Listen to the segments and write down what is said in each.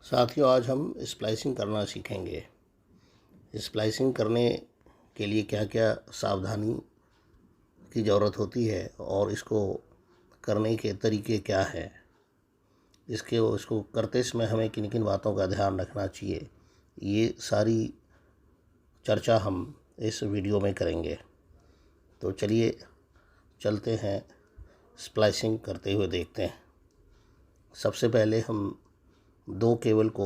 साथियों, आज हम स्प्लाइसिंग करना सीखेंगे। स्प्लाइसिंग करने के लिए क्या क्या सावधानी की ज़रूरत होती है और इसको करने के तरीके क्या हैं, इसको करते समय हमें किन किन बातों का ध्यान रखना चाहिए, ये सारी चर्चा हम इस वीडियो में करेंगे। तो चलिए चलते हैं, स्प्लाइसिंग करते हुए देखते हैं। सबसे पहले हम दो केबल को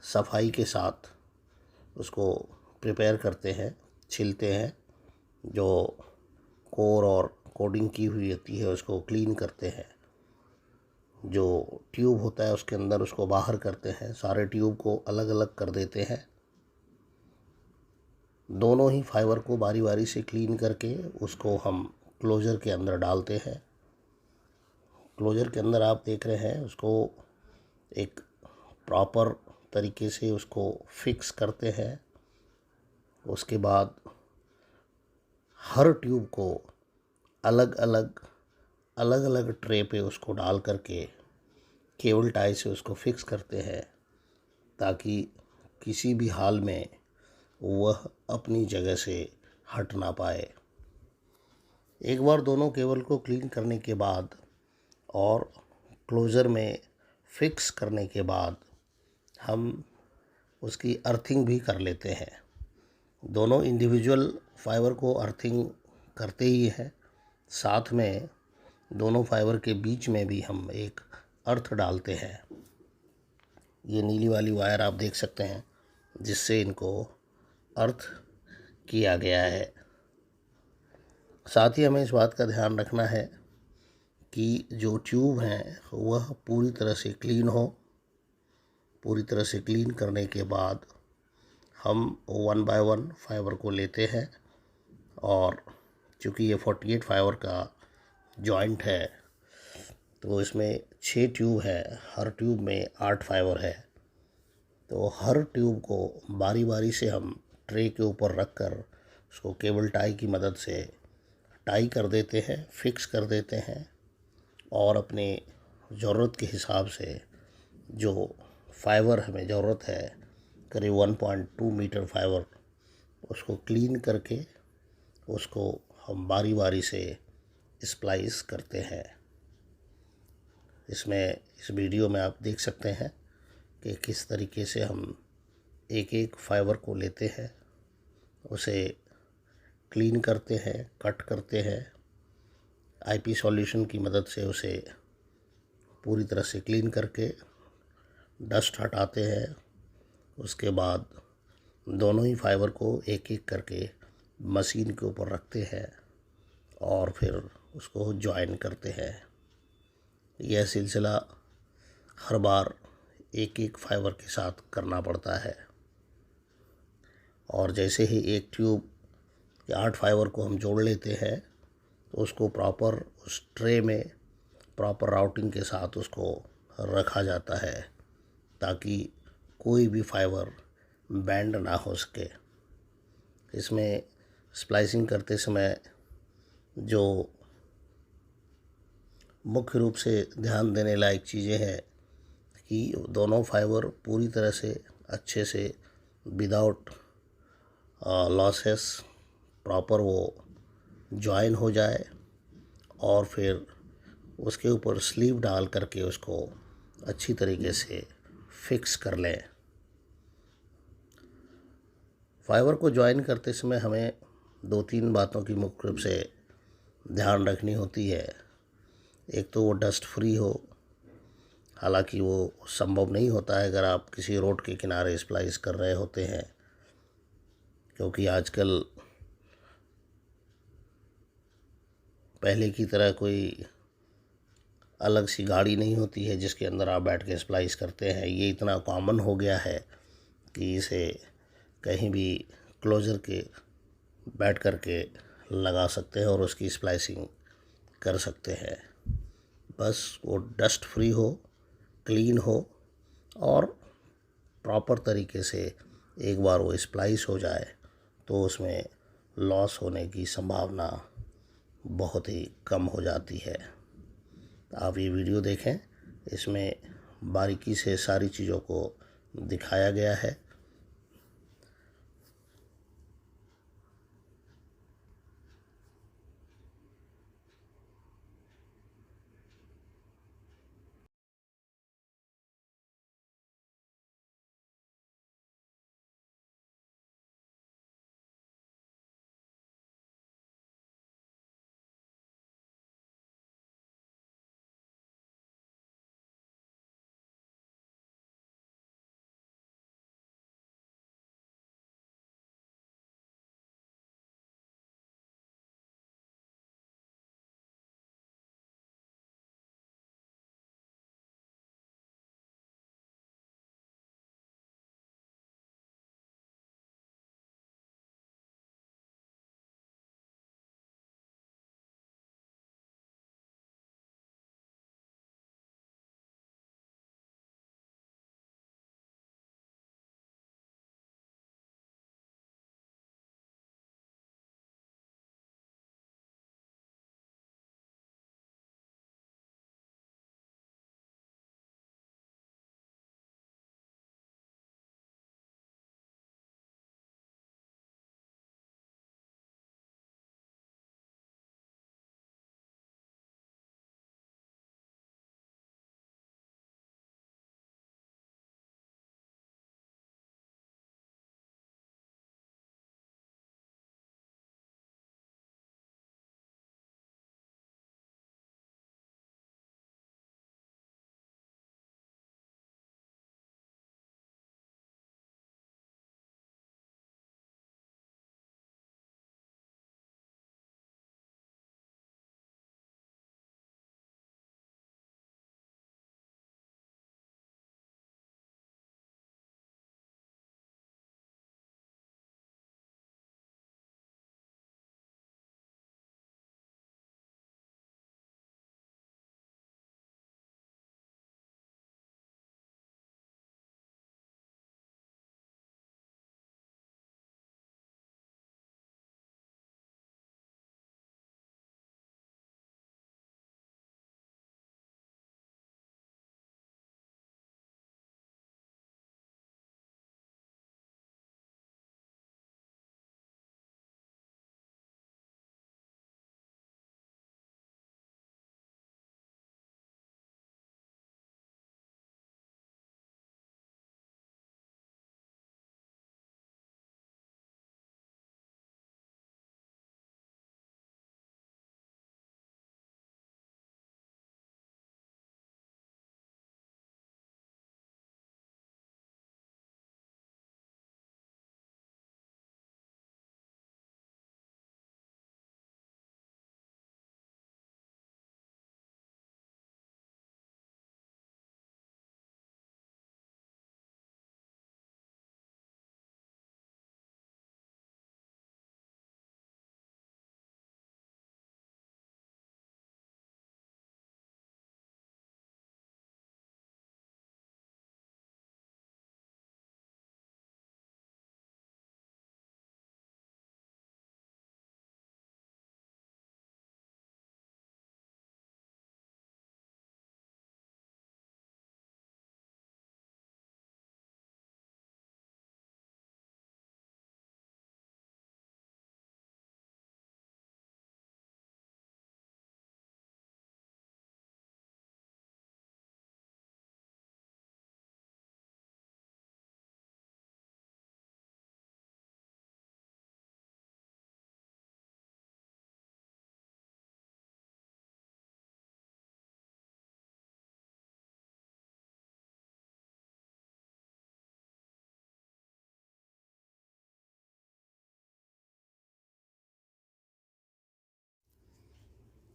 सफाई के साथ उसको प्रिपेयर करते हैं, छीलते हैं। जो कोर और कोडिंग की हुई होती है उसको क्लीन करते हैं। जो ट्यूब होता है उसके अंदर उसको बाहर करते हैं। सारे ट्यूब को अलग अलग कर देते हैं। दोनों ही फाइबर को बारी बारी से क्लीन करके उसको हम क्लोजर के अंदर डालते हैं। क्लोजर के अंदर आप देख रहे हैं, उसको एक प्रॉपर तरीके से उसको फिक्स करते हैं। उसके बाद हर ट्यूब को अलग अलग ट्रे पे उसको डाल करके केबल टाई से उसको फिक्स करते हैं, ताकि किसी भी हाल में वह अपनी जगह से हट ना पाए। एक बार दोनों केबल को क्लीन करने के बाद और क्लोजर में फिक्स करने के बाद हम उसकी अर्थिंग भी कर लेते हैं। दोनों इंडिविजुअल फाइबर को अर्थिंग करते ही हैं, साथ में दोनों फाइबर के बीच में भी हम एक अर्थ डालते हैं। ये नीली वाली वायर आप देख सकते हैं, जिससे इनको अर्थ किया गया है। साथ ही हमें इस बात का ध्यान रखना है कि जो ट्यूब हैं वह पूरी तरह से क्लीन हो। पूरी तरह से क्लीन करने के बाद हम 1 बाय 1 फाइबर को लेते हैं, और चूँकि ये 48 फाइबर का जॉइंट है तो इसमें 6 ट्यूब है, हर ट्यूब में 8 फाइबर है। तो हर ट्यूब को बारी बारी से हम ट्रे के ऊपर रख कर उसको केबल टाई की मदद से टाई कर देते हैं, फिक्स कर देते हैं। और अपने ज़रूरत के हिसाब से जो फाइबर हमें ज़रूरत है, करीब 1.2 मीटर फाइबर, उसको क्लीन करके उसको हम बारी बारी से स्प्लाइस करते हैं। इस वीडियो में आप देख सकते हैं कि किस तरीके से हम एक एक फाइबर को लेते हैं, उसे क्लीन करते हैं, कट करते हैं। आईपी सॉल्यूशन की मदद से उसे पूरी तरह से क्लीन करके डस्ट हटाते हैं। उसके बाद दोनों ही फाइबर को एक एक करके मशीन के ऊपर रखते हैं और फिर उसको जॉइन करते हैं। यह सिलसिला हर बार एक एक फाइबर के साथ करना पड़ता है। और जैसे ही एक ट्यूब के 8 फाइबर को हम जोड़ लेते हैं तो उसको प्रॉपर उस ट्रे में प्रॉपर राउटिंग के साथ उसको रखा जाता है, ताकि कोई भी फाइबर बैंड ना हो सके। इसमें स्प्लाइसिंग करते समय जो मुख्य रूप से ध्यान देने लायक चीज़ें हैं कि दोनों फाइबर पूरी तरह से अच्छे से विदाउट लॉसेस प्रॉपर वो जॉइन हो जाए, और फिर उसके ऊपर स्लीव डाल करके उसको अच्छी तरीके से फिक्स कर लें। फाइबर को जॉइन करते समय हमें 2-3 बातों की मुख्य रूप से ध्यान रखनी होती है। एक तो वो डस्ट फ्री हो, हालांकि वो संभव नहीं होता है अगर आप किसी रोड के किनारे स्प्लाइस कर रहे होते हैं, क्योंकि आजकल पहले की तरह कोई अलग सी गाड़ी नहीं होती है जिसके अंदर आप बैठ के स्प्लाइस करते हैं। ये इतना कॉमन हो गया है कि इसे कहीं भी क्लोजर के बैठ कर के लगा सकते हैं और उसकी स्प्लाइसिंग कर सकते हैं। बस वो डस्ट फ्री हो, क्लीन हो, और प्रॉपर तरीके से एक बार वो स्प्लाइस हो जाए तो उसमें लॉस होने की संभावना बहुत ही कम हो जाती है। आप ये वीडियो देखें, इसमें बारीकी से सारी चीज़ों को दिखाया गया है।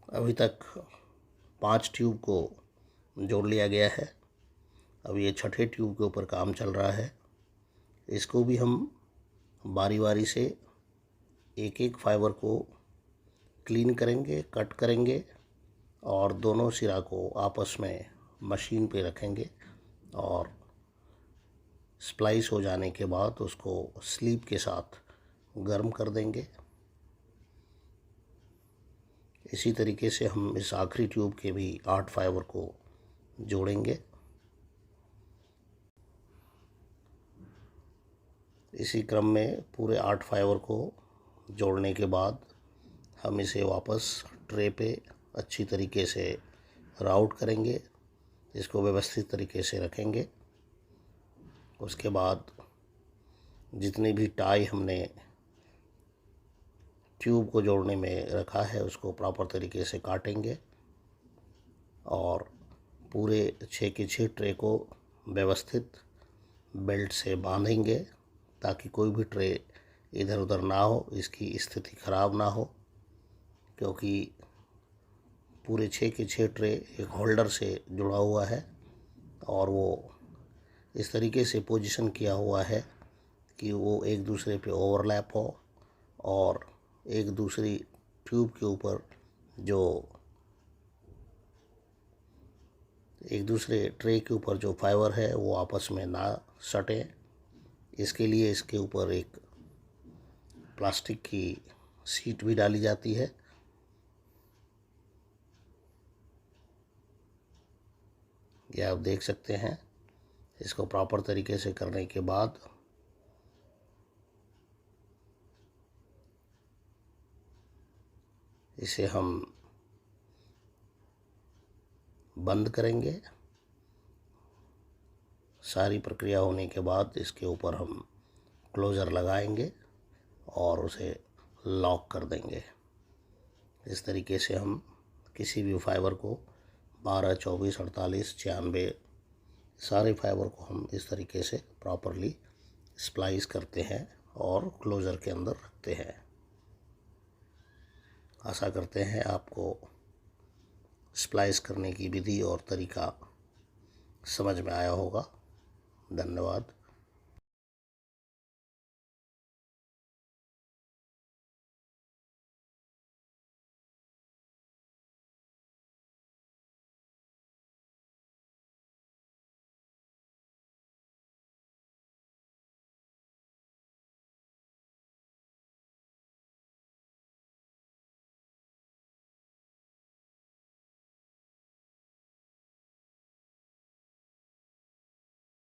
अभी तक 5 ट्यूब को जोड़ लिया गया है। अब ये छठे ट्यूब के ऊपर काम चल रहा है। इसको भी हम बारी बारी से एक एक फाइबर को क्लीन करेंगे, कट करेंगे और दोनों सिरा को आपस में मशीन पे रखेंगे और स्प्लाइस हो जाने के बाद उसको स्लीप के साथ गर्म कर देंगे। इसी तरीके से हम इस आखिरी ट्यूब के भी 8 फाइबर को जोड़ेंगे। इसी क्रम में पूरे 8 फाइबर को जोड़ने के बाद हम इसे वापस ट्रे पे अच्छी तरीके से राउट करेंगे, इसको व्यवस्थित तरीके से रखेंगे। उसके बाद जितनी भी टाई हमने ट्यूब को जोड़ने में रखा है उसको प्रॉपर तरीके से काटेंगे और पूरे 6 के 6 ट्रे को व्यवस्थित बेल्ट से बांधेंगे ताकि कोई भी ट्रे इधर उधर ना हो, इसकी स्थिति ख़राब ना हो, क्योंकि पूरे 6 के 6 ट्रे एक होल्डर से जुड़ा हुआ है और वो इस तरीके से पोजीशन किया हुआ है कि वो एक दूसरे पे ओवरलैप हो और एक दूसरी ट्यूब के ऊपर जो एक दूसरे ट्रे के ऊपर जो फाइबर है वो आपस में ना सटे। इसके लिए इसके ऊपर एक प्लास्टिक की शीट भी डाली जाती है। ये आप देख सकते हैं। इसको प्रॉपर तरीके से करने के बाद इसे हम बंद करेंगे। सारी प्रक्रिया होने के बाद इसके ऊपर हम क्लोज़र लगाएंगे और उसे लॉक कर देंगे। इस तरीके से हम किसी भी फाइबर को 12, 24, 48, 96 सारे फाइबर को हम इस तरीके से प्रॉपरली स्प्लाइस करते हैं और क्लोज़र के अंदर रखते हैं। आशा करते हैं आपको स्प्लाइस करने की विधि और तरीका समझ में आया होगा। धन्यवाद।